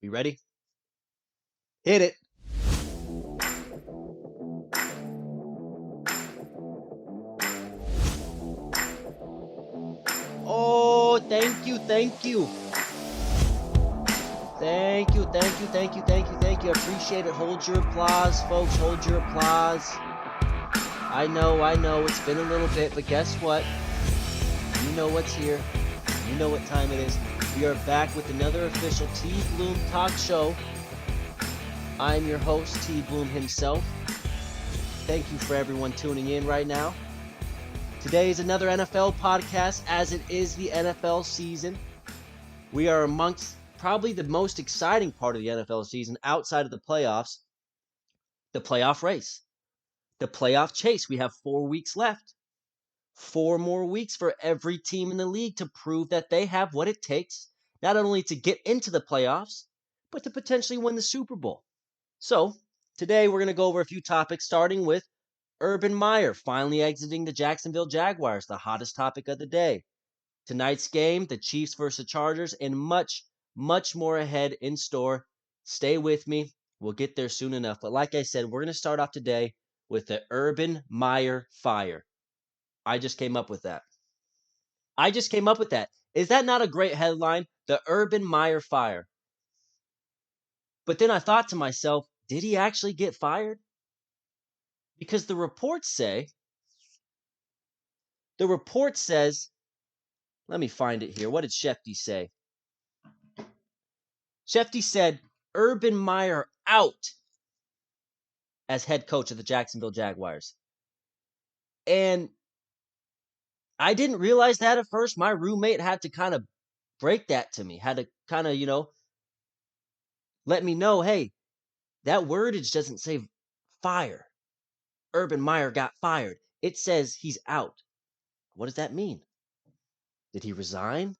We ready? Hit it. Oh, thank you, thank you. Thank you, thank you, thank you, thank you, thank you. I appreciate it. Hold your applause, folks. Hold your applause. I know, it's been a little bit, but guess what? You know what's here. You know what time it is. We are back with another official T Bloom talk show. I'm your host, T Bloom himself. Thank you for everyone tuning in right now. Today is another NFL podcast as it is the NFL season. We are amongst probably the most exciting part of the NFL season outside of the playoffs, the playoff race, the playoff chase. We have 4 weeks left. 4 more weeks for every team in the league to prove that they have what it takes, not only to get into the playoffs, but to potentially win the Super Bowl. So, today we're going to go over a few topics, starting with Urban Meyer finally exiting the Jacksonville Jaguars, the hottest topic of the day. Tonight's game, the Chiefs versus the Chargers, and much, much more ahead in store. Stay with me. We'll get there soon enough. But like I said, we're going to start off today with the Urban Meyer fire. I just came up with that. I just came up with that. Is that not a great headline? The Urban Meyer fire. But then I thought to myself, did he actually get fired? Because the report says, let me find it here. What did Shefty say? Shefty said, Urban Meyer out as head coach of the Jacksonville Jaguars. And I didn't realize that at first. My roommate had to kind of break that to me, had to kind of, let me know, hey, that wordage doesn't say fire. Urban Meyer got fired. It says he's out. What does that mean? Did he resign?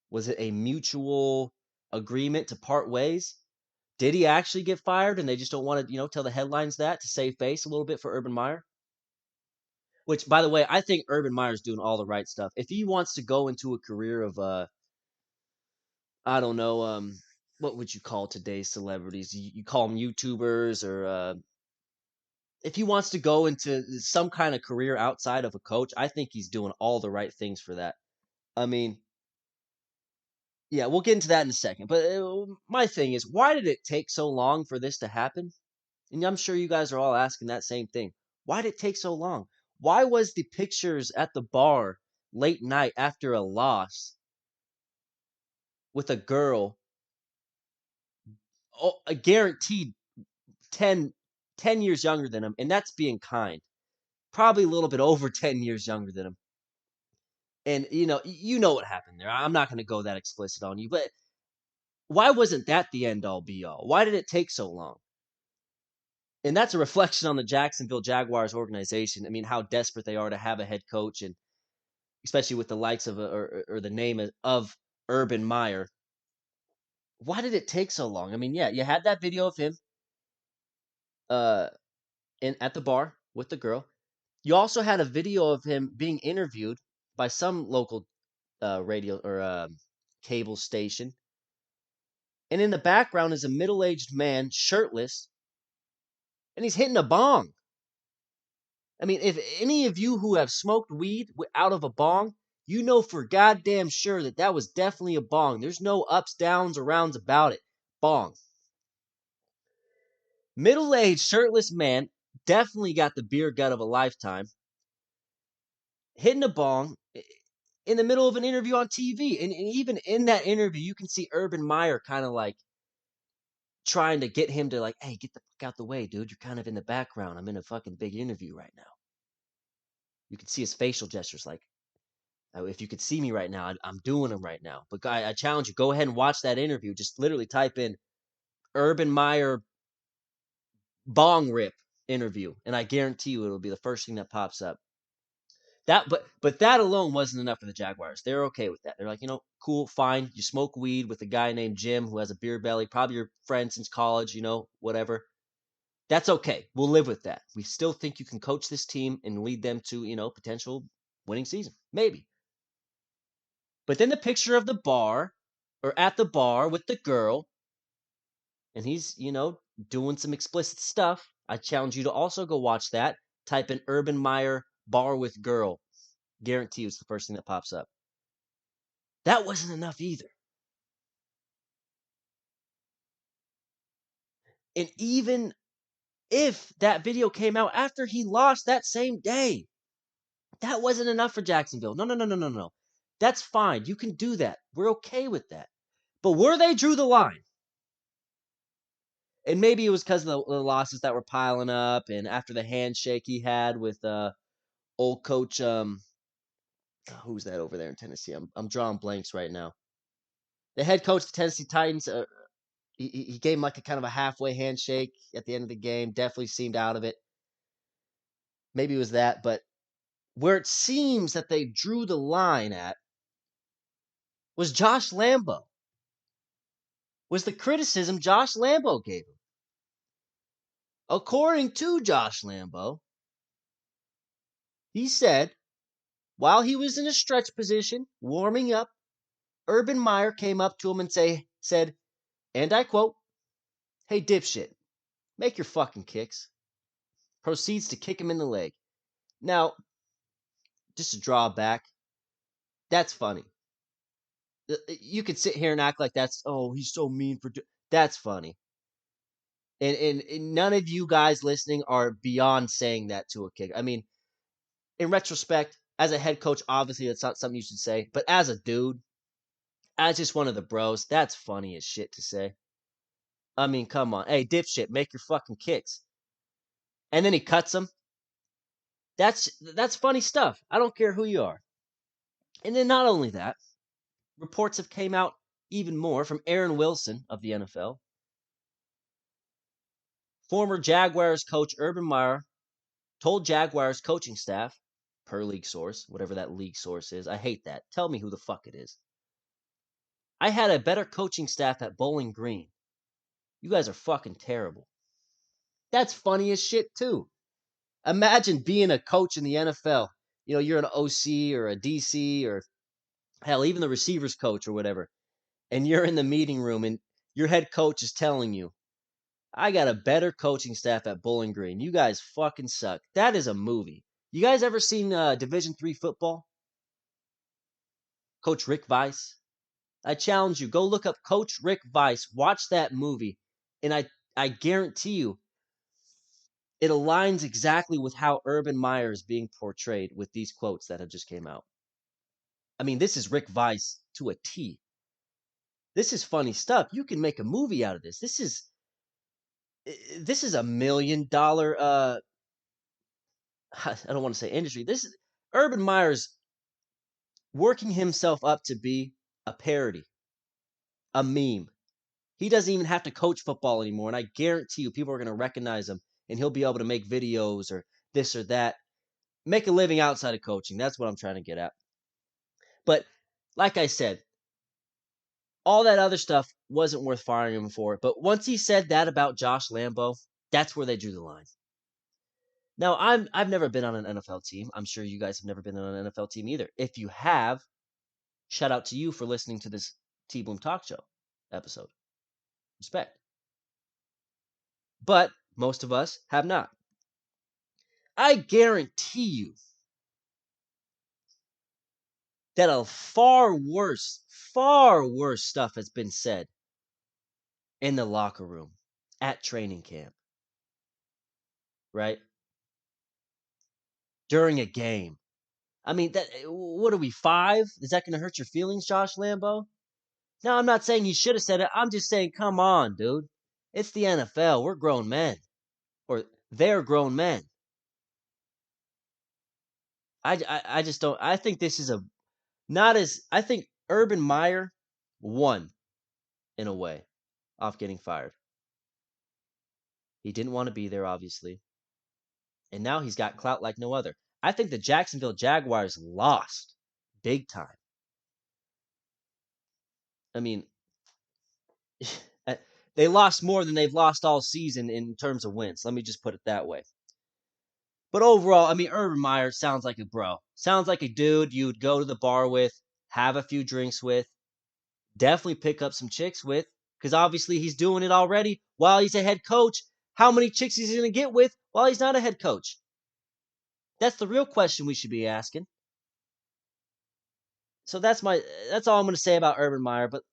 Was it a mutual agreement to part ways? Did he actually get fired and they just don't want to, tell the headlines that to save face a little bit for Urban Meyer? Which, by the way, I think Urban Meyer's doing all the right stuff. If he wants to go into a career of, I don't know, what would you call today's celebrities? You call them YouTubers, or if he wants to go into some kind of career outside of a coach, I think he's doing all the right things for that. I mean, yeah, we'll get into that in a second. But my thing is, why did it take so long for this to happen? And I'm sure you guys are all asking that same thing. Why did it take so long? Why was the pictures at the bar late night after a loss with a girl, a guaranteed 10, 10 years younger than him? And that's being kind. Probably a little bit over 10 years younger than him. And, you know what happened there. I'm not going to go that explicit on you. But why wasn't that the end all be all? Why did it take so long? And that's a reflection on the Jacksonville Jaguars organization. I mean, how desperate they are to have a head coach, and especially with the likes of or the name of Urban Meyer. Why did it take so long? I mean, yeah, you had that video of him uh in at the bar with the girl. You also had a video of him being interviewed by some local radio or cable station. And in the background is a middle-aged man, shirtless, and he's hitting a bong. I mean, if any of you who have smoked weed out of a bong, you know for goddamn sure that that was definitely a bong. There's no ups, downs, or rounds about it. Bong. Middle-aged, shirtless man, definitely got the beer gut of a lifetime, hitting a bong in the middle of an interview on TV. And even in that interview, you can see Urban Meyer kind of like trying to get him to like, hey, get the fuck out the way, dude. You're kind of in the background. I'm in a fucking big interview right now. You can see his facial gestures like, if you could see me right now, I'm doing them right now. But I challenge you, go ahead and watch that interview. Just literally type in Urban Meyer bong rip interview, and I guarantee you it'll be the first thing that pops up. But that alone wasn't enough for the Jaguars. They're okay with that. They're like, cool, fine. You smoke weed with a guy named Jim who has a beer belly, probably your friend since college, whatever. That's okay. We'll live with that. We still think you can coach this team and lead them to, potential winning season. Maybe. But then the picture of the bar, or at the bar with the girl, and he's, doing some explicit stuff. I challenge you to also go watch that. Type in Urban Meyer bar with girl. Guarantee you it's the first thing that pops up. That wasn't enough either. And even if that video came out after he lost that same day, that wasn't enough for Jacksonville. No, no, no, no, no, no. That's fine. You can do that. We're okay with that. But where they drew the line, and maybe it was because of the losses that were piling up, and after the handshake he had with old coach, who's that over there in Tennessee? I'm drawing blanks right now. The head coach of the Tennessee Titans, he gave him like a kind of a halfway handshake at the end of the game. Definitely seemed out of it. Maybe it was that, but where it seems that they drew the line at was Josh Lambo. Was the criticism Josh Lambo gave him. According to Josh Lambo, he said while he was in a stretch position, warming up, Urban Meyer came up to him and said, and I quote, "Hey dipshit, make your fucking kicks." Proceeds to kick him in the leg. Now, just to draw back, that's funny. You could sit here and act like he's so mean for. That's funny. And none of you guys listening are beyond saying that to a kid. I mean, in retrospect, as a head coach, obviously that's not something you should say. But as a dude, as just one of the bros, that's funny as shit to say. I mean, come on. Hey, dipshit, make your fucking kicks. And then he cuts him. That's funny stuff. I don't care who you are. And then not only that, reports have came out even more from Aaron Wilson of the NFL. Former Jaguars coach Urban Meyer told Jaguars coaching staff, per league source, whatever that league source is. I hate that. Tell me who the fuck it is. I had a better coaching staff at Bowling Green. You guys are fucking terrible. That's funny as shit, too. Imagine being a coach in the NFL. You're an OC or a DC or hell, even the receivers coach or whatever. And you're in the meeting room and your head coach is telling you, I got a better coaching staff at Bowling Green. You guys fucking suck. That is a movie. You guys ever seen Division III football? Coach Rick Weiss? I challenge you, go look up Coach Rick Weiss, watch that movie, and I guarantee you it aligns exactly with how Urban Meyer is being portrayed with these quotes that have just came out. I mean, this is Rick Weiss to a T. This is funny stuff. You can make a movie out of this. This is $1 million I don't want to say industry. This is Urban Meyer's working himself up to be a parody, a meme. He doesn't even have to coach football anymore, and I guarantee you people are going to recognize him, and he'll be able to make videos or this or that, make a living outside of coaching. That's what I'm trying to get at. But like I said, all that other stuff wasn't worth firing him for. But once he said that about Josh Lambo, that's where they drew the line. Now, I've never been on an NFL team. I'm sure you guys have never been on an NFL team either. If you have, shout out to you for listening to this T Boom Talk Show episode. Respect. But most of us have not. I guarantee you that a far worse stuff has been said in the locker room, at training camp, right? During a game. I mean, what are we, 5? Is that going to hurt your feelings, Josh Lambo? No, I'm not saying he should have said it. I'm just saying, come on, dude. It's the NFL. We're grown men. Or they're grown men. I just don't. I think this is I think Urban Meyer won, in a way, off getting fired. He didn't want to be there, obviously. And now he's got clout like no other. I think the Jacksonville Jaguars lost big time. I mean, they lost more than they've lost all season in terms of wins. Let me just put it that way. But overall, I mean, Urban Meyer sounds like a bro. Sounds like a dude you would go to the bar with, have a few drinks with, definitely pick up some chicks with. Because obviously he's doing it already while he's a head coach. How many chicks is he going to get with while he's not a head coach? That's the real question we should be asking. So that's all I'm going to say about Urban Meyer. But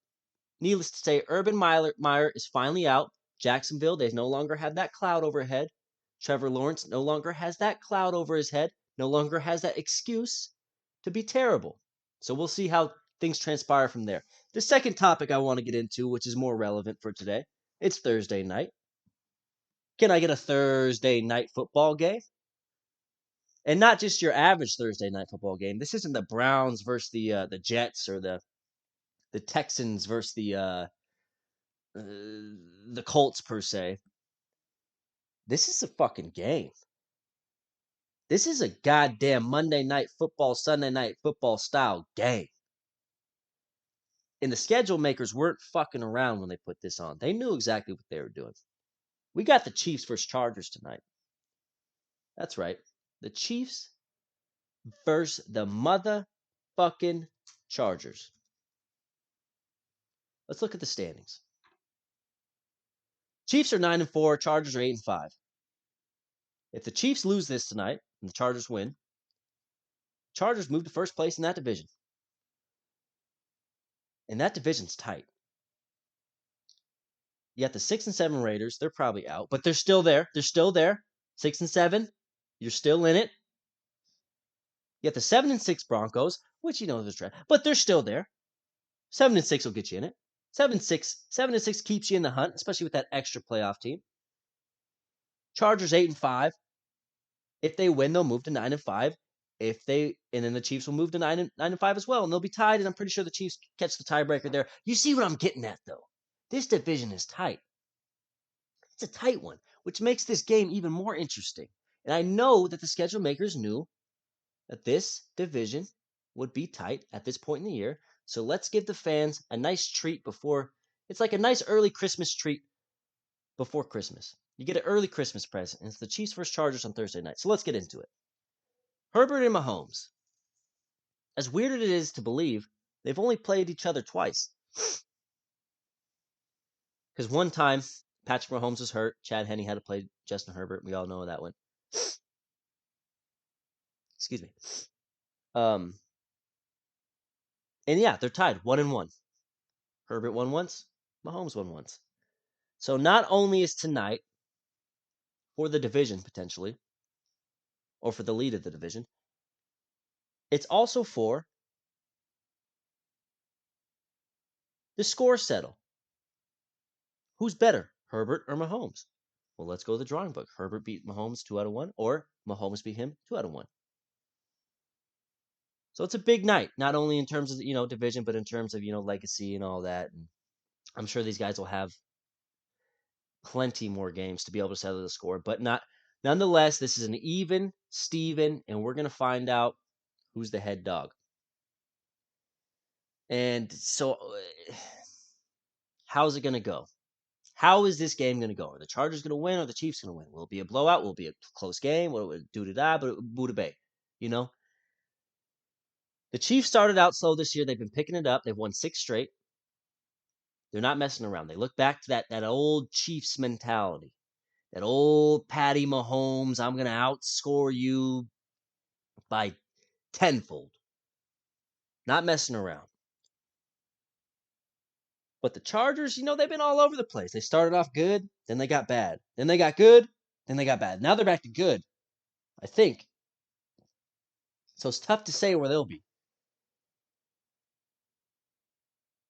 needless to say, Urban Meyer is finally out. Jacksonville, they no longer have that cloud overhead. Trevor Lawrence no longer has that cloud over his head, no longer has that excuse to be terrible. So we'll see how things transpire from there. The second topic I want to get into, which is more relevant for today, it's Thursday night. Can I get a Thursday night football game? And not just your average Thursday night football game. This isn't the Browns versus the Jets or the Texans versus the Colts per se. This is a fucking game. This is a goddamn Monday night football, Sunday night football style game. And the schedule makers weren't fucking around when they put this on. They knew exactly what they were doing. We got the Chiefs versus Chargers tonight. That's right. The Chiefs versus the motherfucking Chargers. Let's look at the standings. Chiefs are 9-4, Chargers are 8-5. If the Chiefs lose this tonight and the Chargers win, Chargers move to first place in that division. And that division's tight. You got the 6-7 Raiders. They're probably out, but they're still there. They're still there. 6-7. You're still in it. You got the 7-6 Broncos, which you know there's trash, but they're still there. 7-6 will get you in it. 7-6 keeps you in the hunt, especially with that extra playoff team. Chargers 8-5. If they win, they'll move to 9-5. And then the Chiefs will move to 9-5 as well, and they'll be tied. And I'm pretty sure the Chiefs catch the tiebreaker there. You see what I'm getting at, though? This division is tight. It's a tight one, which makes this game even more interesting. And I know that the schedule makers knew that this division would be tight at this point in the year. So let's give the fans a nice treat before. It's like a nice early Christmas treat before Christmas. You get an early Christmas present, and it's the Chiefs versus Chargers on Thursday night. So let's get into it. Herbert and Mahomes. As weird as it is to believe, they've only played each other twice. Because one time, Patrick Mahomes was hurt. Chad Henne had to play Justin Herbert. We all know how that went. Excuse me. And yeah, they're tied 1-1. Herbert won once. Mahomes won once. So not only is tonight for the division potentially, or for the lead of the division, it's also for the score settle. Who's better, Herbert or Mahomes? Well, let's go to the drawing book. Herbert beat Mahomes 2-1, or Mahomes beat him 2-1. So it's a big night, not only in terms of division, but in terms of legacy and all that. And I'm sure these guys will have plenty more games to be able to settle the score, but nonetheless, this is an even Steven, and we're gonna find out who's the head dog. And so, how's it gonna go? How is this game going to go? Are the Chargers going to win or the Chiefs going to win? Will it be a blowout? Will it be a close game? Will it do-da-da, but boo-da-bay? The Chiefs started out slow this year. They've been picking it up. They've won 6 straight. They're not messing around. They look back to that old Chiefs mentality. That old Patty Mahomes, I'm going to outscore you by tenfold. Not messing around. But the Chargers, they've been all over the place. They started off good, then they got bad. Then they got good, then they got bad. Now they're back to good, I think. So it's tough to say where they'll be.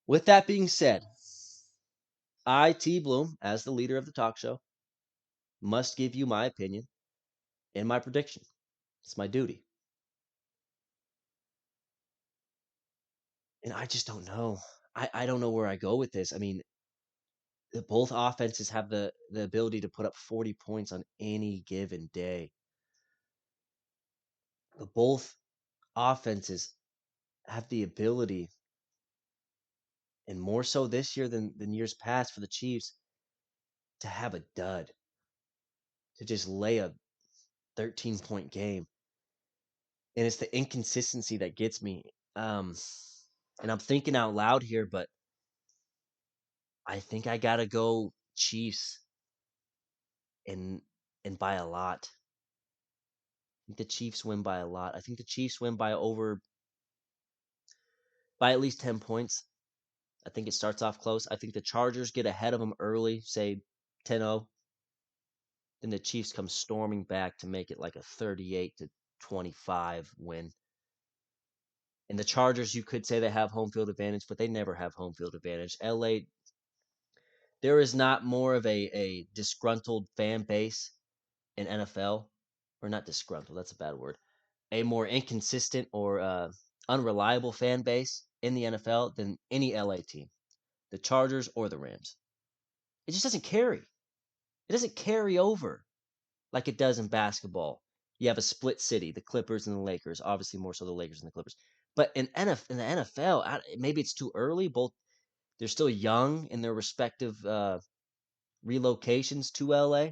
With that being said, I, T. Bloom, as the leader of the talk show, must give you my opinion and my prediction. It's my duty. And I just don't know. I don't know where I go with this. I mean, both offenses have the ability to put up 40 points on any given day. Both offenses have the ability, and more so this year than years past for the Chiefs, to have a dud, to just lay a 13-point game. And it's the inconsistency that gets me. And I'm thinking out loud here, but I think I gotta go Chiefs and by a lot. I think the Chiefs win by a lot. I think the Chiefs win by at least 10 points. I think it starts off close. I think the Chargers get ahead of them early, say 10-0. Then the Chiefs come storming back to make it like a 38-25 win. And the Chargers, you could say they have home field advantage, but they never have home field advantage. LA, there is not more of a disgruntled fan base in NFL, or not disgruntled, that's a bad word. A more inconsistent or unreliable fan base in the NFL than any LA team, the Chargers or the Rams. It just doesn't carry. It doesn't carry over like it does in basketball. You have a split city, the Clippers and the Lakers. Obviously, more so the Lakers and the Clippers. But in the NFL, maybe it's too early. Both they're still young in their respective relocations to LA.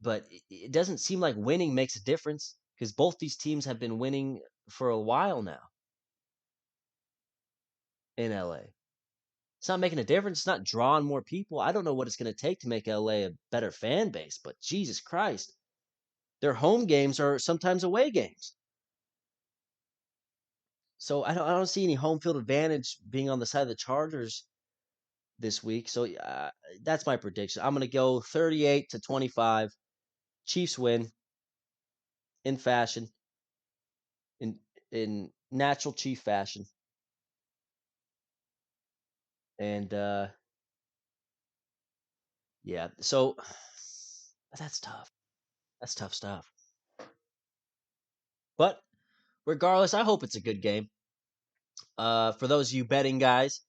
But it doesn't seem like winning makes a difference because both these teams have been winning for a while now in LA. It's not making a difference. It's not drawing more people. I don't know what it's going to take to make LA a better fan base, but Jesus Christ, their home games are sometimes away games. So I don't see any home field advantage being on the side of the Chargers this week. So that's my prediction. I'm going to go 38-25. Chiefs win in fashion, in natural Chief fashion, and yeah. So that's tough. That's tough stuff. But regardless, I hope it's a good game. For those of you betting guys,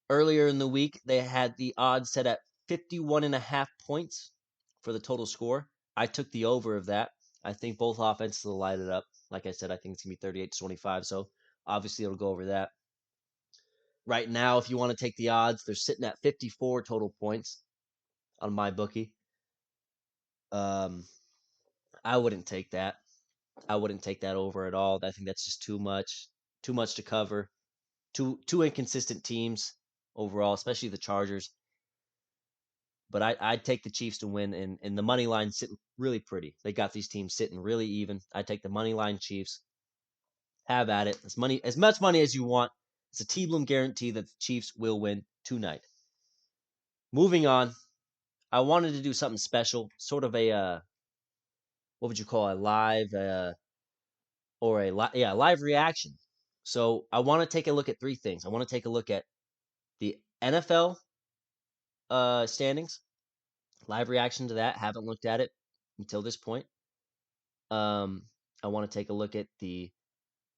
earlier in the week, they had the odds set at 51.5 points for the total score. I took the over of that. I think both offenses will light it up. Like I said, I think it's going to be 38-25, so obviously it'll go over that. Right now, if you want to take the odds, they're sitting at 54 total points on my bookie. I wouldn't take that. I wouldn't take that over at all. I think that's just too much to cover. Two inconsistent teams overall, especially the Chargers. But I'd take the Chiefs to win, and the money line sitting really pretty. They got these teams sitting really even. I'd take the money line Chiefs. Have at it. As much money as you want. It's a T-Bloom guarantee that the Chiefs will win tonight. Moving on, I wanted to do something special, sort of a what would you call a live or live reaction. So I want to take a look at three things. I want to take a look at the NFL standings, live reaction to that. Haven't looked at it until this point. I want to take a look at the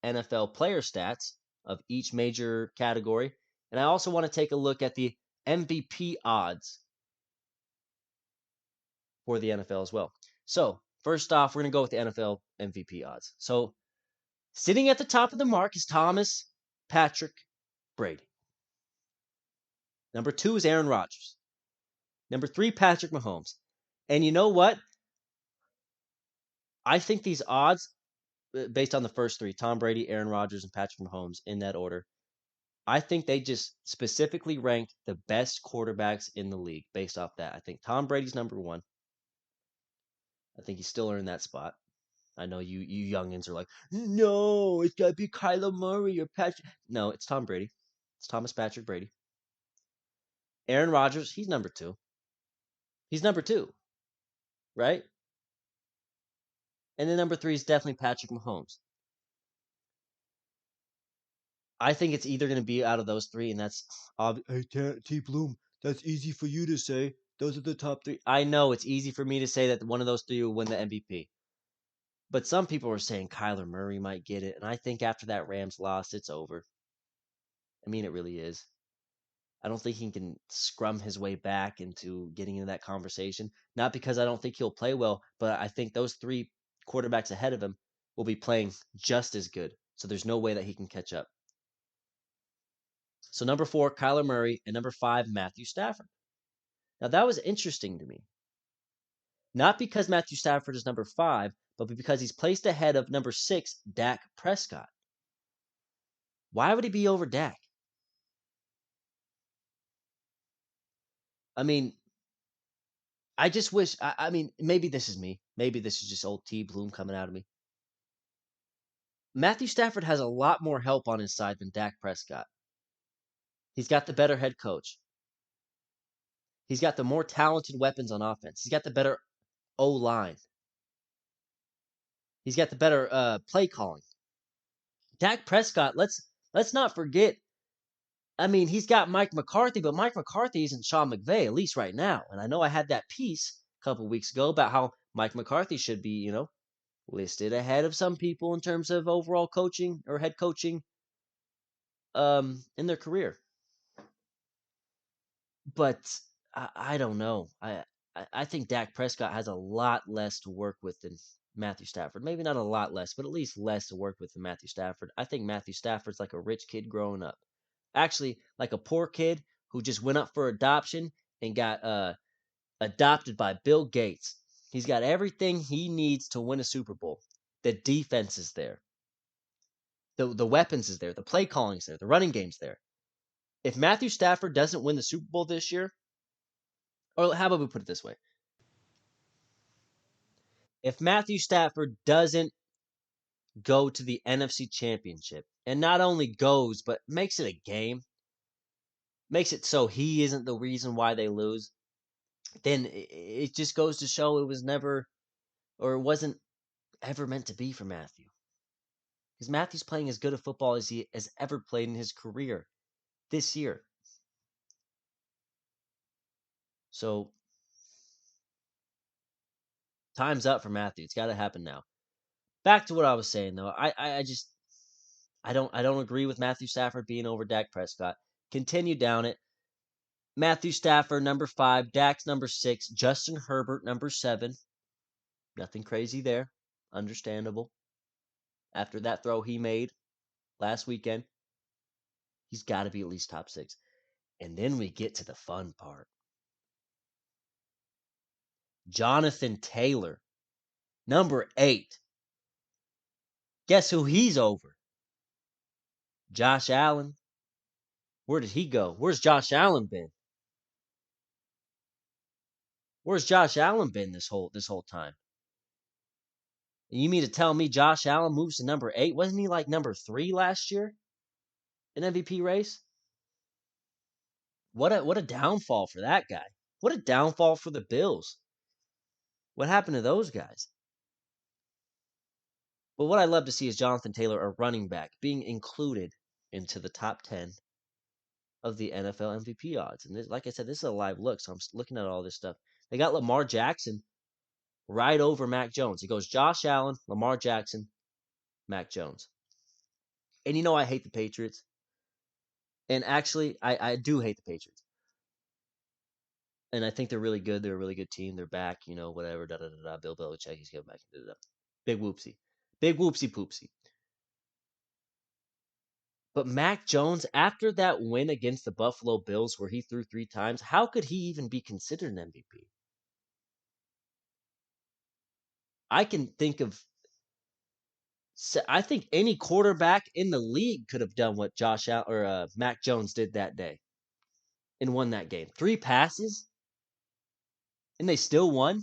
NFL player stats of each major category, and I also want to take a look at the MVP odds for the NFL as well. So first off, we're going to go with the NFL MVP odds. So sitting at the top of the mark is Thomas Patrick Brady. Number 2 is Aaron Rodgers. Number 3, Patrick Mahomes. And you know what? I think these odds, based on the first three, Tom Brady, Aaron Rodgers, and Patrick Mahomes, in that order, I think they just specifically ranked the best quarterbacks in the league based off that. I think Tom Brady's number 1. I think he's still earned that spot. I know you youngins are like, no, it's got to be Kyler Murray or Patrick. No, it's Tom Brady. It's Thomas Patrick Brady. Aaron Rodgers, he's number 2. He's number 2, right? And then number 3 is definitely Patrick Mahomes. I think it's either going to be out of those 3, and that's T. Bloom. That's easy for you to say. Those are the top 3. I know it's easy for me to say that one of those 3 will win the MVP. But some people are saying Kyler Murray might get it, and I think after that Rams loss, it's over. I mean, it really is. I don't think he can scrum his way back into getting into that conversation. Not because I don't think he'll play well, but I think those 3 quarterbacks ahead of him will be playing just as good. So there's no way that he can catch up. So number 4, Kyler Murray, and number 5, Matthew Stafford. Now that was interesting to me. Not because Matthew Stafford is number 5, but because he's placed ahead of number 6, Dak Prescott. Why would he be over Dak? I mean, I just wish. I mean, maybe this is me. Maybe this is just old T Bloom coming out of me. Matthew Stafford has a lot more help on his side than Dak Prescott. He's got the better head coach. He's got the more talented weapons on offense. He's got the better O line. He's got the better play calling. Dak Prescott, let's not forget. I mean, he's got Mike McCarthy, but Mike McCarthy isn't Sean McVay, at least right now. And I know I had that piece a couple weeks ago about how Mike McCarthy should be, listed ahead of some people in terms of overall coaching or head coaching in their career. But I don't know. I think Dak Prescott has a lot less to work with than Matthew Stafford. Maybe not a lot less, but at least less to work with than Matthew Stafford. I think Matthew Stafford's like a rich kid growing up. Actually, like a poor kid who just went up for adoption and got adopted by Bill Gates. He's got everything he needs to win a Super Bowl. The defense is there. The weapons is there. The play calling is there. The running game's there. If Matthew Stafford doesn't win the Super Bowl this year, or how about we put it this way? If Matthew Stafford doesn't go to the NFC Championship, and not only goes, but makes it a game, makes it so he isn't the reason why they lose, then it just goes to show it was never, or it wasn't ever meant to be for Matthew. Because Matthew's playing as good a football as he has ever played in his career this year. So time's up for Matthew. It's got to happen now. Back to what I was saying though. I just I don't agree with Matthew Stafford being over Dak Prescott. Continue down it. Matthew Stafford number 5, Dak's number 6, Justin Herbert number 7. Nothing crazy there. Understandable. After that throw he made last weekend, he's got to be at least top 6. And then we get to the fun part. Jonathan Taylor, number 8. Guess who he's over? Josh Allen. Where did he go? Where's Josh Allen been? Where's Josh Allen been this whole time? And you mean to tell me Josh Allen moves to number 8? Wasn't he like number 3 last year in MVP race? What a downfall for that guy. What a downfall for the Bills. What happened to those guys? But what I love to see is Jonathan Taylor, a running back, being included into the top 10 of the NFL MVP odds. And this, like I said, this is a live look, so I'm looking at all this stuff. They got Lamar Jackson right over Mac Jones. It goes Josh Allen, Lamar Jackson, Mac Jones. And I hate the Patriots. And actually, I do hate the Patriots. And I think they're really good. They're a really good team. They're back, whatever, da da da da. Bill Belichick, he's coming back. Da, da, da. Big whoopsie. Big whoopsie poopsie. But Mac Jones, after that win against the Buffalo Bills where he threw 3 times, how could he even be considered an MVP? I can think of I think any quarterback in the league could have done what Josh Allen or Mac Jones did that day and won that game. 3 passes and they still won.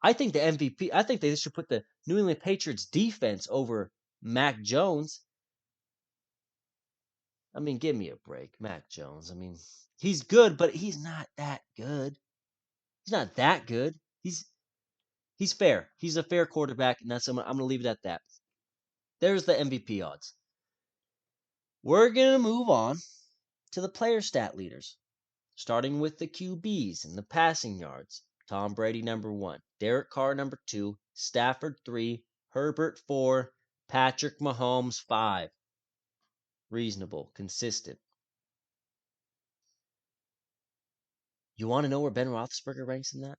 I think the MVP, I think they should put the New England Patriots defense over Mac Jones. I mean, give me a break, Mac Jones. I mean, he's good, but he's not that good. He's not that good. He's fair. He's a fair quarterback, and I'm going to leave it at that. There's the MVP odds. We're going to move on to the player stat leaders, starting with the QBs and the passing yards. Tom Brady, number 1. Derek Carr, number 2. Stafford, 3. Herbert, 4. Patrick Mahomes, 5. Reasonable, consistent. You want to know where Ben Roethlisberger ranks in that?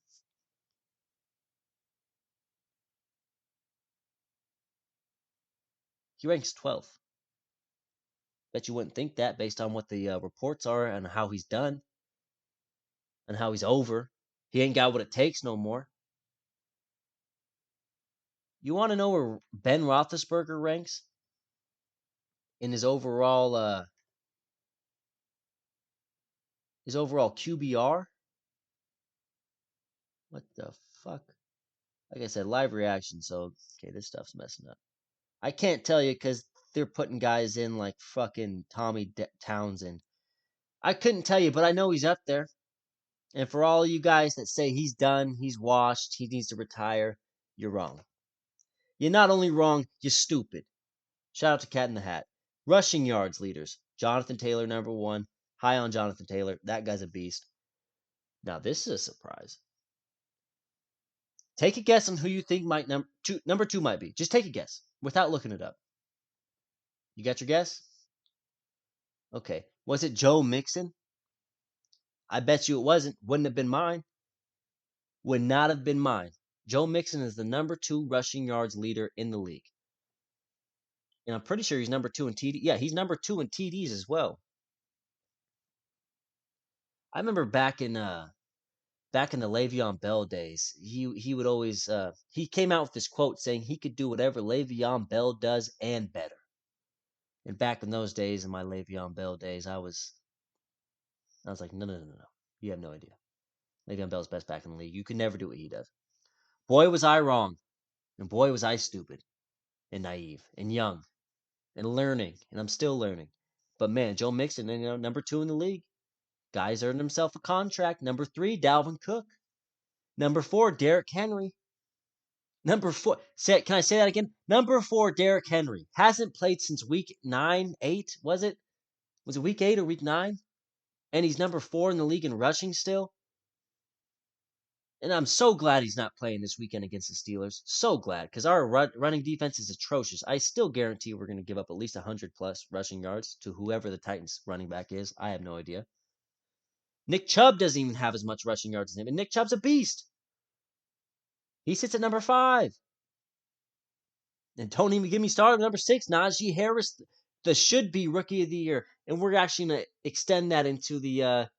He ranks 12th. Bet you wouldn't think that based on what the reports are and how he's done and how he's over. He ain't got what it takes no more. You want to know where Ben Roethlisberger ranks in his overall His overall QBR? What the fuck? Like I said, live reaction, so, okay, this stuff's messing up. I can't tell you because they're putting guys in like fucking Townsend. I couldn't tell you, but I know he's up there. And for all you guys that say he's done, he's washed, he needs to retire, you're wrong. You're not only wrong, you're stupid. Shout out to Cat in the Hat. Rushing yards leaders. Jonathan Taylor, number one. High on Jonathan Taylor. That guy's a beast. Now, this is a surprise. Take a guess on who you think number two might be. Just take a guess without looking it up. You got your guess? Okay. Was it Joe Mixon? I bet you it wasn't. Wouldn't have been mine. Would not have been mine. Joe Mixon is the number two rushing yards leader in the league. And I'm pretty sure he's number two in TD. Yeah, he's number two in TDs as well. I remember back in the Le'Veon Bell days, he would always he came out with this quote saying he could do whatever Le'Veon Bell does and better. And back in those days, in my Le'Veon Bell days, I was like, no. You have no idea. Le'Veon Bell's best back in the league. You could never do what he does. Boy, was I wrong. And boy, was I stupid and naive and young and learning. And I'm still learning. But man, Joe Mixon, number two in the league. Guy's earned himself a contract. Number three, Dalvin Cook. Number four, Derrick Henry. Number four, can I say that again? Number four, Derrick Henry. Hasn't played since week 9, 8, was it? Was it week 8 or week 9? And he's number 4 in the league in rushing still. And I'm so glad he's not playing this weekend against the Steelers. So glad, because our running defense is atrocious. I still guarantee we're going to give up at least 100 plus rushing yards to whoever the Titans running back is. I have no idea. Nick Chubb doesn't even have as much rushing yards as him, and Nick Chubb's a beast. He sits at number 5. And don't even get me started with number 6, Najee Harris, the should-be Rookie of the Year. And we're actually going to extend that into the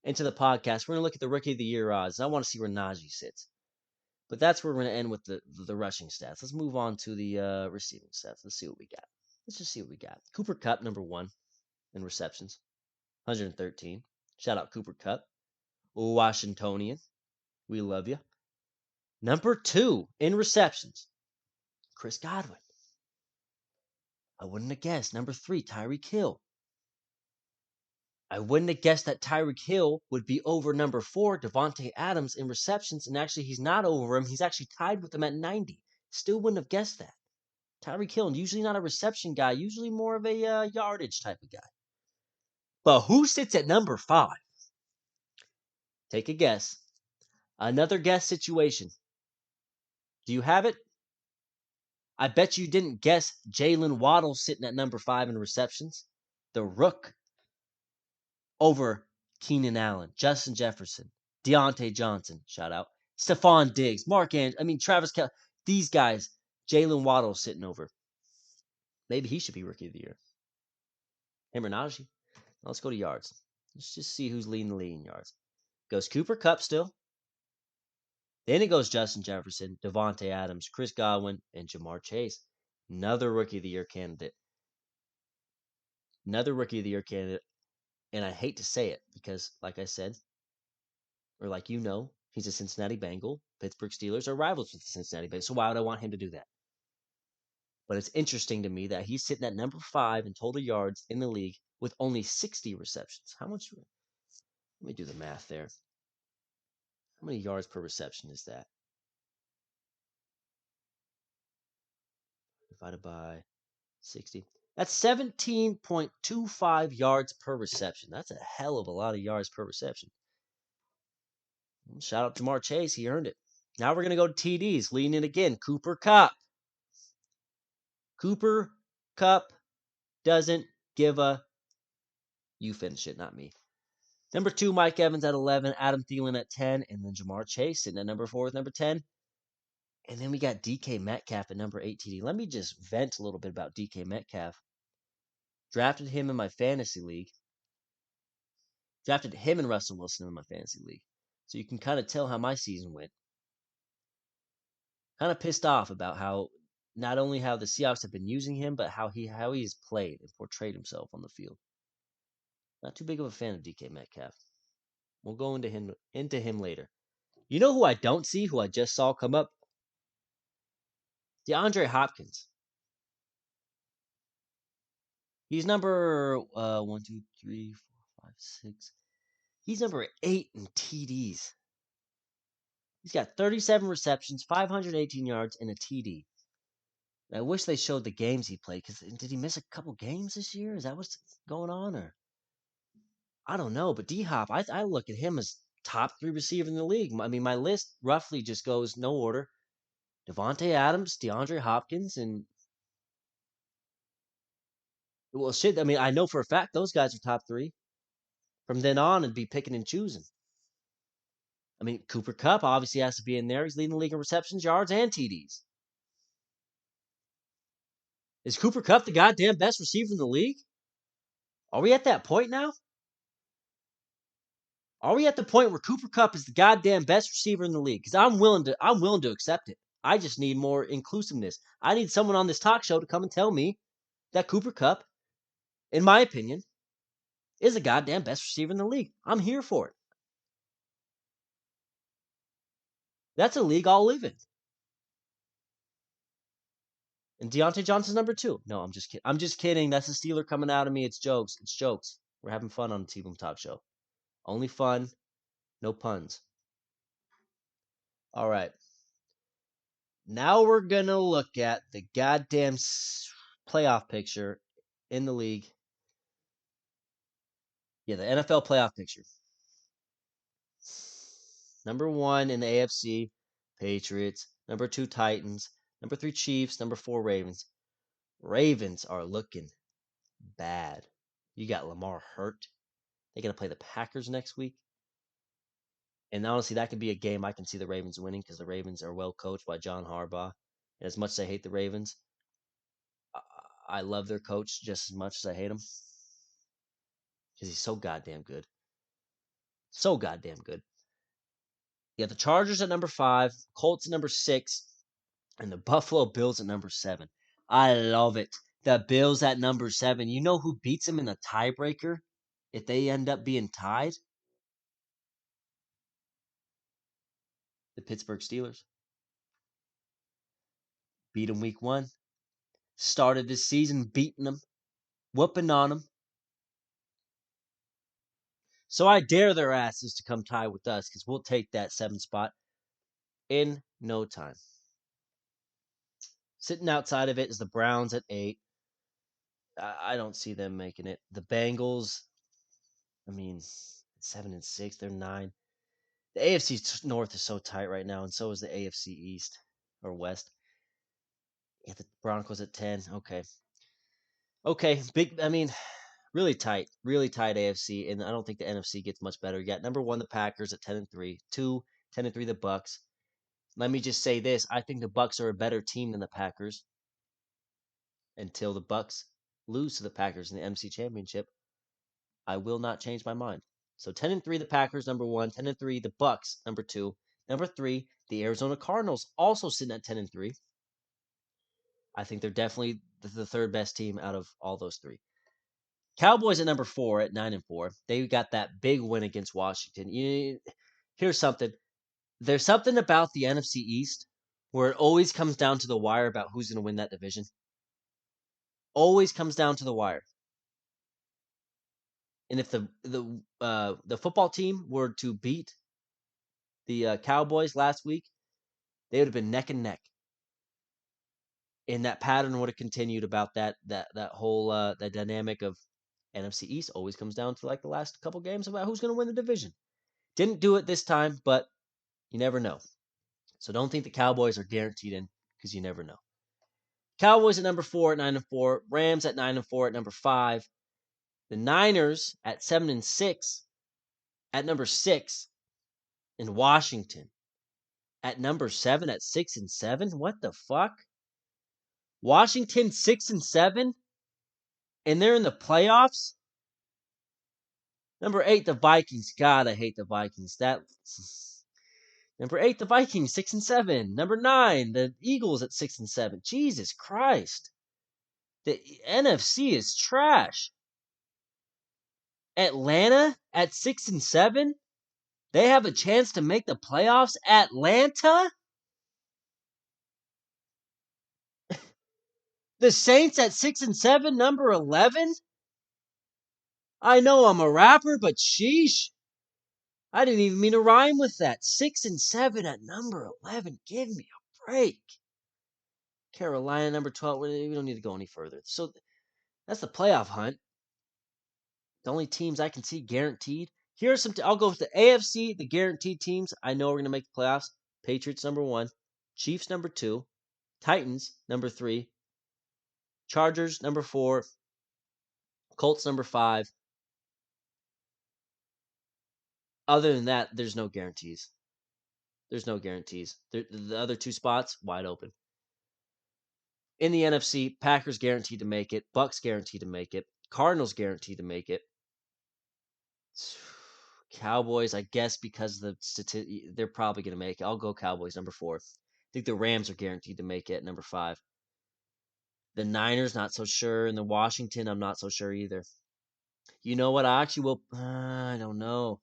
podcast. We're going to look at the Rookie of the Year odds. I want to see where Najee sits. But that's where we're going to end with the rushing stats. Let's move on to the receiving stats. Let's see what we got. Let's just see what we got. Cooper Kupp, number 1 in receptions, 113. Shout out Cooper Kupp. Washingtonian. We love you. Number 2 in receptions, Chris Godwin. I wouldn't have guessed. Number 3, Tyreek Hill. I wouldn't have guessed that Tyreek Hill would be over number 4, Devontae Adams, in receptions, and actually he's not over him. He's actually tied with him at 90. Still wouldn't have guessed that. Tyreek Hill, usually not a reception guy, usually more of a yardage type of guy. But who sits at number 5? Take a guess. Another guess situation. Do you have it? I bet you didn't guess Jalen Waddle sitting at number 5 in receptions. The Rook over Keenan Allen, Justin Jefferson, Deontay Johnson, shout out, Stephon Diggs, Travis Kelce. These guys, Jalen Waddle sitting over. Maybe he should be Rookie of the Year. Him or Najee. Let's go to yards. Let's just see who's leading the league in yards. Goes Cooper Kupp still. Then it goes Justin Jefferson, Devontae Adams, Chris Godwin, and Jamar Chase. Another Rookie of the Year candidate. And I hate to say it because, like I said, or like he's a Cincinnati Bengal. Pittsburgh Steelers are rivals with the Cincinnati Bengals. So why would I want him to do that? But it's interesting to me that he's sitting at number 5 in total yards in the league with only 60 receptions. How much? Let me do the math there. How many yards per reception is that? Divided by 60. That's 17.25 yards per reception. That's a hell of a lot of yards per reception. Shout out to Jamar Chase. He earned it. Now we're going to go to TDs. Leading it again. Cooper Kupp. Cooper Kupp doesn't give a... You finish it, not me. Number 2, Mike Evans at 11. Adam Thielen at 10. And then Jamar Chase sitting at number 4 with number 10. And then we got DK Metcalf at number 8 TD. Let me just vent a little bit about DK Metcalf. Drafted him in my fantasy league. Drafted him and Russell Wilson in my fantasy league. So you can kind of tell how my season went. Kind of pissed off about how not only how the Seahawks have been using him, but how he's played and portrayed himself on the field. Not too big of a fan of DK Metcalf. We'll go into him later. You know who I don't see, who I just saw come up? DeAndre Hopkins. He's number 1, 2, 3, 4, 5, 6. He's number 8 in TDs. He's got 37 receptions, 518 yards, and a TD. I wish they showed the games he played, because did he miss a couple games this year? Is that what's going on? Or I don't know, but D-Hop, I look at him as top 3 receiver in the league. I mean, my list roughly just goes no order. Devontae Adams, DeAndre Hopkins, and well, shit. I mean, I know for a fact those guys are top 3. From then on, it'd be picking and choosing. I mean, Cooper Kupp obviously has to be in there. He's leading the league in receptions, yards, and TDs. Is Cooper Kupp the goddamn best receiver in the league? Are we at that point now? Are we at the point where Cooper Kupp is the goddamn best receiver in the league? Because I'm willing to accept it. I just need more inclusiveness. I need someone on this talk show to come and tell me that Cooper Kupp, in my opinion, is the goddamn best receiver in the league. I'm here for it. That's a league I'll live in. And Deontay Johnson's number 2. No, I'm just kidding. I'm just kidding. That's a Steeler coming out of me. It's jokes. It's jokes. We're having fun on the T-Boom Talk Show. Only fun, no puns. All right. Now we're going to look at the goddamn playoff picture in the league. Yeah, the NFL playoff picture. Number 1 in the AFC, Patriots. Number 2, Titans. Number 3, Chiefs. Number 4, Ravens. Ravens are looking bad. You got Lamar hurt. They're going to play the Packers next week. And honestly, that could be a game I can see the Ravens winning, because the Ravens are well coached by John Harbaugh. And as much as I hate the Ravens, I love their coach just as much as I hate him, because he's so goddamn good. So goddamn good. You got the Chargers at number 5, Colts at number 6, and the Buffalo Bills at number 7. I love it. The Bills at number 7. You know who beats them in the tiebreaker if they end up being tied? The Pittsburgh Steelers. Beat them week 1. Started this season beating them, whooping on them. So I dare their asses to come tie with us, because we'll take that 7th spot in no time. Sitting outside of it is the Browns at 8. I don't see them making it. The Bengals, I mean, 7-6, they're 9. The AFC North is so tight right now, and so is the AFC East or West. Yeah, the Broncos at 10. Okay, big. I mean, really tight AFC, and I don't think the NFC gets much better yet. Number 1, the Packers at 10-3. 2, 10-3, the Bucks. Let me just say this: I think the Bucks are a better team than the Packers until the Bucks lose to the Packers in the NFC Championship. I will not change my mind. So 10-3, the Packers, number 1. 10-3, the Bucks, number 2. Number 3, the Arizona Cardinals, also sitting at 10-3. I think they're definitely the 3rd best team out of all those 3. Cowboys at number 4 at 9-4. They got that big win against Washington. Here's something. There's something about the NFC East where it always comes down to the wire about who's going to win that division. Always comes down to the wire. And if the football team were to beat the Cowboys last week, they would have been neck and neck. And that pattern would have continued about that whole that dynamic of NFC East always comes down to like the last couple games about who's going to win the division. Didn't do it this time, but you never know. So don't think the Cowboys are guaranteed in, because you never know. Cowboys at number 4 at 9-4. Rams at 9-4 at number 5. The Niners at 7-6 at number 6. And Washington at number 7 at 6-7. What the fuck? Washington 6-7, and they're in the playoffs. Number 8, the Vikings. God, I hate the Vikings. Number 8, the Vikings 6-7. Number 9, the Eagles at 6-7. Jesus Christ, the NFC is trash. Atlanta at 6-7. They have a chance to make the playoffs? Atlanta? The Saints at 6-7, number 11? I know I'm a rapper, but sheesh. I didn't even mean to rhyme with that. 6-7 at number 11. Give me a break. Carolina, number 12. We don't need to go any further. So that's the playoff hunt. The only teams I can see guaranteed. Here are some. I'll go with the AFC, the guaranteed teams. I know we're going to make the playoffs. Patriots, number 1. Chiefs, number 2. Titans, number 3. Chargers, number 4. Colts, number 5. Other than that, there's no guarantees. There's no guarantees. The other 2 spots, wide open. In the NFC, Packers guaranteed to make it. Bucks guaranteed to make it. Cardinals guaranteed to make it. Cowboys, I guess because they're probably going to make it. I'll go Cowboys, number 4. I think the Rams are guaranteed to make it, number 5. The Niners, not so sure. And the Washington, I'm not so sure either. You know what? I actually will. I don't know.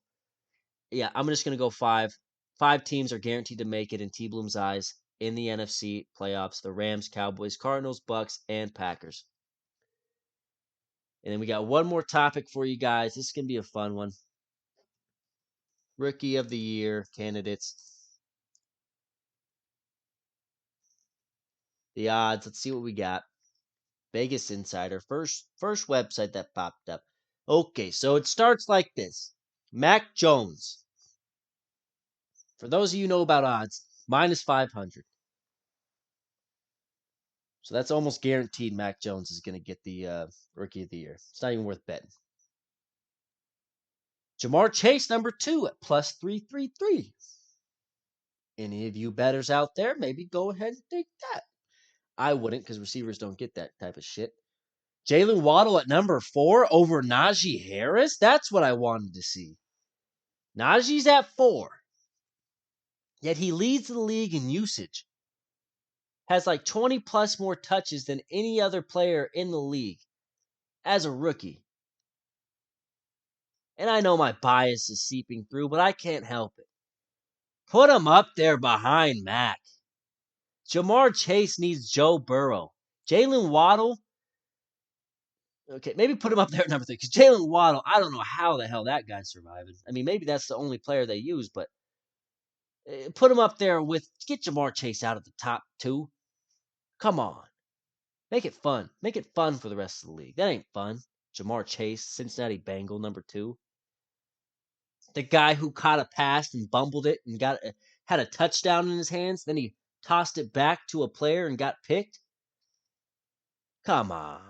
Yeah, I'm just going to go 5. 5 teams are guaranteed to make it in T. Bloom's eyes in the NFC playoffs. The Rams, Cowboys, Cardinals, Bucks, and Packers. And then we got one more topic for you guys. This is going to be a fun one. Rookie of the Year candidates. The odds. Let's see what we got. Vegas Insider. First website that popped up. Okay, so it starts like this. Mac Jones. For those of you who know about odds, minus 500. So that's almost guaranteed Mac Jones is going to get the Rookie of the Year. It's not even worth betting. Jamar Chase, number 2 at plus 333. Any of you bettors out there, maybe go ahead and take that. I wouldn't because receivers don't get that type of shit. Jalen Waddle at number 4 over Najee Harris? That's what I wanted to see. Najee's at 4. Yet he leads the league in usage. Has like 20 plus more touches than any other player in the league as a rookie. And I know my bias is seeping through, but I can't help it. Put him up there behind Mac. Jamar Chase needs Joe Burrow. Jalen Waddle, okay, maybe put him up there at number 3. Because Jalen Waddle, I don't know how the hell that guy's surviving. I mean, maybe that's the only player they use, but put him up there with, get Jamar Chase out of the top 2. Come on. Make it fun. Make it fun for the rest of the league. That ain't fun. Jamar Chase, Cincinnati Bengal, number 2. The guy who caught a pass and bumbled it and had a touchdown in his hands. Then he tossed it back to a player and got picked. Come on.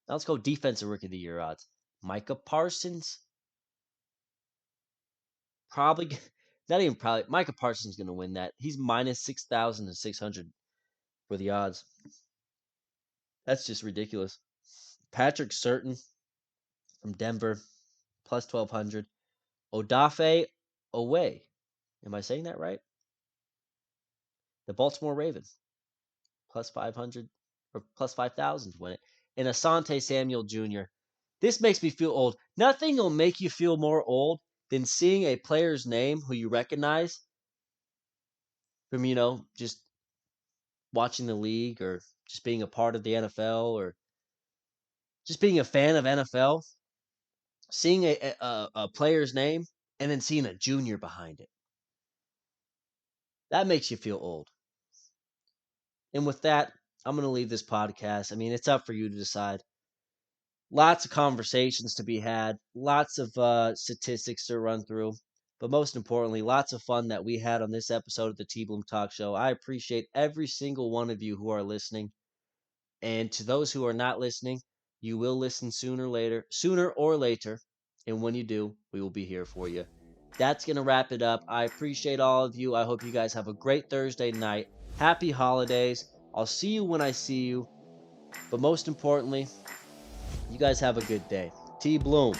Now let's go defensive rookie of the year odds. Micah Parsons. Probably, not even probably. Micah Parsons is going to win that. He's minus 6,600 for the odds. That's just ridiculous. Patrick Surtain from Denver, plus 1,200. Odafe Owe. Am I saying that right? The Baltimore Ravens, plus 500 or plus 5,000 to win it. And Asante Samuel Jr. This makes me feel old. Nothing will make you feel more old than seeing a player's name who you recognize from, just watching the league or just being a part of the NFL or just being a fan of NFL. Seeing a player's name and then seeing a junior behind it. That makes you feel old. And with that, I'm going to leave this podcast. I mean, it's up for you to decide. Lots of conversations to be had, lots of statistics to run through, but most importantly, lots of fun that we had on this episode of the T Bloom Talk Show. I appreciate every single one of you who are listening. And to those who are not listening, you will listen sooner or later. And when you do, we will be here for you. That's going to wrap it up. I appreciate all of you. I hope you guys have a great Thursday night. Happy holidays. I'll see you when I see you. But most importantly, you guys have a good day. T Bloom.